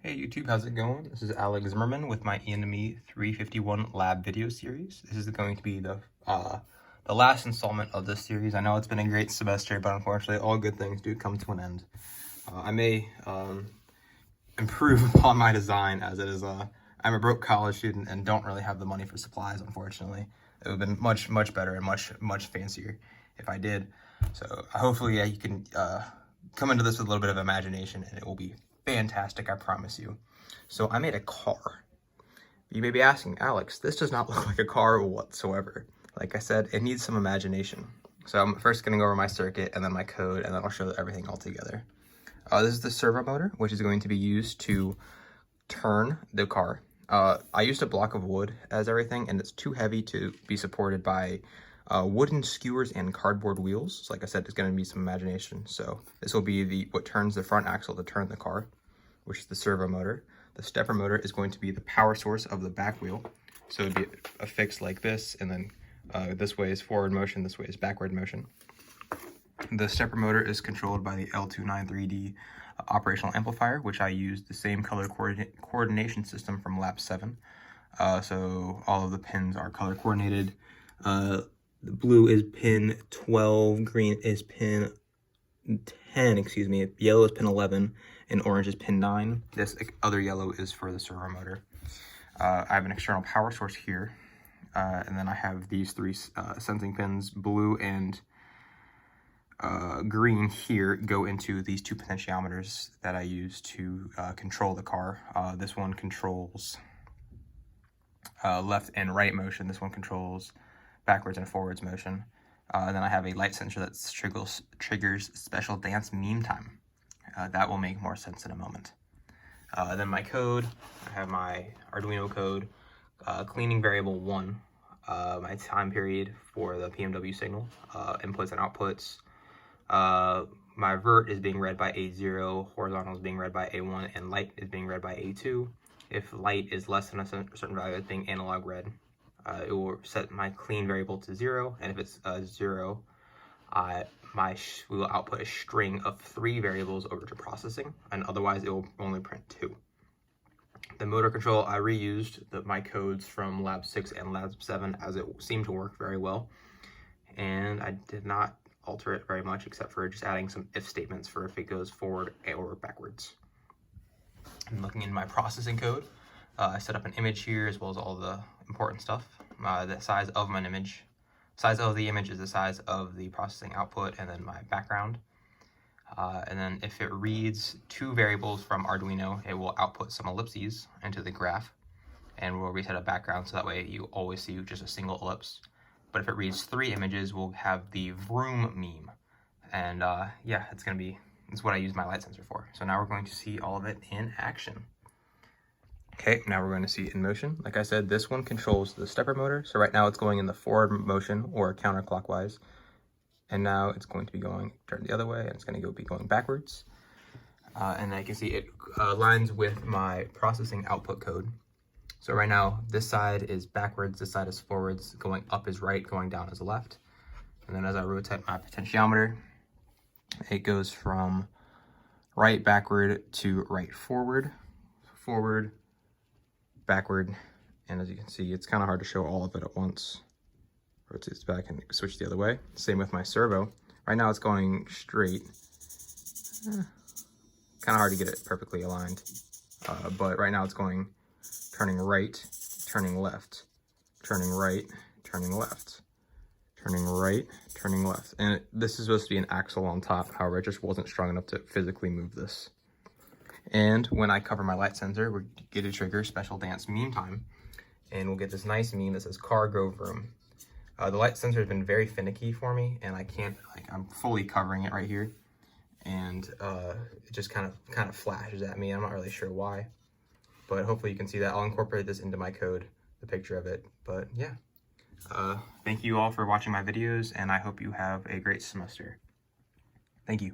Hey YouTube, how's it going? This is Alex Zimmerman with my ENME 351 lab video series. This is going to be the last installment of this series. I know it's been a great semester, but unfortunately all good things do come to an end. I may improve upon my design, as it is I'm a broke college student and don't really have the money for supplies, unfortunately. It would have been much better and much fancier if I did. So hopefully you can come into this with a little bit of imagination and it will be fantastic, I promise you. So I made a car. You may be asking, Alex, this does not look like a car whatsoever. Like I said, it needs some imagination. So I'm first going to go over my circuit and then my code, and then I'll show everything all together. This is the servo motor, which is going to be used to turn the car. I used a block of wood as everything, and it's too heavy to be supported by wooden skewers and cardboard wheels. So like I said, it's going to be some imagination. So this will be what turns the front axle to turn the car, which is the servo motor. The stepper motor is going to be the power source of the back wheel. So it'd be affixed like this, and then this way is forward motion, this way is backward motion. The stepper motor is controlled by the L293D operational amplifier, which I used the same color coordination system from Lab 7. So all of the pins are color coordinated. The blue is pin 12, green is pin 10, excuse me, yellow is pin 11, and orange is pin 9. This other yellow is for the servo motor. I have an external power source here, and then I have these three sensing pins, blue and green here, go into these two potentiometers that I use to control the car. This one controls left and right motion. This one controls backwards and forwards motion. Then I have a light sensor that triggers special dance meme time. That will make more sense in a moment. Then my code, I have my Arduino code, cleaning variable 1, my time period for the PMW signal, inputs and outputs. My vert is being read by A0, horizontal is being read by A1, and light is being read by A2. If light is less than a certain value, it's being analog read. It will set my clean variable to 0, and if it's 0, we will output a string of 3 variables over to processing, and otherwise it will only print 2. The motor control, I reused my codes from Lab 6 and Lab 7, as it seemed to work very well, and I did not alter it very much except for just adding some if statements for if it goes forward or backwards. I'm looking in my processing code. I set up an image here as well as all the important stuff. The size of the image is the size of the processing output, and then my background. And then if it reads 2 variables from Arduino, it will output some ellipses into the graph, and we'll reset a background so that way you always see just a single ellipse. But if it reads 3 images, we'll have the vroom meme. And yeah, it's what I use my light sensor for. So now we're going to see all of it in action. Okay, now we're going to see it in motion. Like I said, this one controls the stepper motor. So right now it's going in the forward motion or counterclockwise. And now it's going to be turned the other way, and it's going to be going backwards. And then you can see it aligns with my processing output code. So right now, this side is backwards, this side is forwards, going up is right, going down is left. And then as I rotate my potentiometer, it goes from right backward to right forward, forward, backward, and as you can see, it's kind of hard to show all of it at once. Rotates back and switch the other way. Same with my servo. Right now it's going straight. Kind of hard to get it perfectly aligned, but right now it's going turning right, turning left, turning right, turning left, turning right, turning left. And this is supposed to be an axle on top. However, it just wasn't strong enough to physically move this. And when I cover my light sensor, we get to trigger special dance meme time. And we'll get this nice meme that says car go vroom. The light sensor has been very finicky for me, and I can't, I'm fully covering it right here. And it just kind of flashes at me. I'm not really sure why. But hopefully you can see that. I'll incorporate this into my code, the picture of it. But yeah, thank you all for watching my videos, and I hope you have a great semester. Thank you.